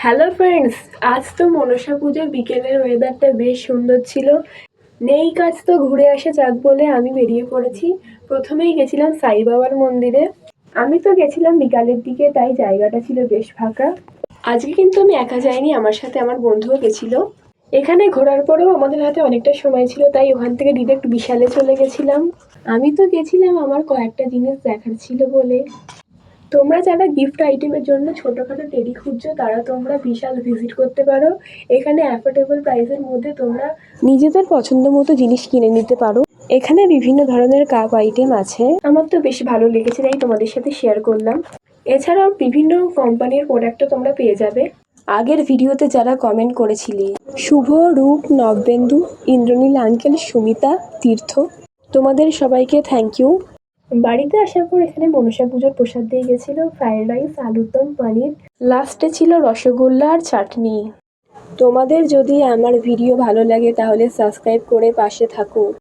Hello friends, আজ তো মনসা পুজোর বিকেলের ওয়েদারটা বেশ সুন্দর ছিল। নেই কাজ তো ঘুরে আসা যাক বলে আমি বেরিয়ে পড়েছি। প্রথমেই গেছিলাম সাই বাবার মন্দিরে। আমি তো গেছিলাম বিকালের দিকে, তাই জায়গাটা ছিল বেশ ফাঁকা। আজকে কিন্তু আমি একা যাইনি, আমার সাথে আমার বন্ধুও গেছিল। এখানে ঘোরার পরেও আমাদের হাতে অনেকটা সময় ছিল, তাই ওখান থেকে ডিরেক্ট বিশালে চলে গেছিলাম। আমি তো গেছিলাম আমার কয়েকটা জিনিস দেখার ছিল বলে। তোমরা যারা গিফট আইটেমের জন্য ছোটখাটো টেডি খুঁজছো তারা তোমরা বিশাল ভিজিট করতে পারো। এখানে অ্যাফোর্ডেবল প্রাইসের মধ্যে তোমরা নিজেদের পছন্দ মতো জিনিস কিনে নিতে পারো। এখানে বিভিন্ন ধরনের কাপ আইটেম আছে, আমার তো বেশ ভালো লেগেছে তাই তোমাদের সাথে শেয়ার করলাম। এছাড়াও বিভিন্ন কোম্পানির প্রোডাক্টও তোমরা পেয়ে যাবে। আগের ভিডিওতে যারা কমেন্ট করেছিলে, শুভ, রূপ, নবেন্দু, ইন্দ্রনীল আঙ্কেল, সুমিতা, তীর্থ, তোমাদের সবাইকে থ্যাংক ইউ। বাড়িতে আসার পর এখানে মনসা পুজোর প্রসাদ দিয়ে গেছিল ফ্রাইড রাইস, আলুর দম, পনির, লাস্টে ছিল রসগোল্লা আর চাটনি। তোমাদের যদি আমার ভিডিও ভালো লাগে তাহলে সাবস্ক্রাইব করে পাশে থাকো।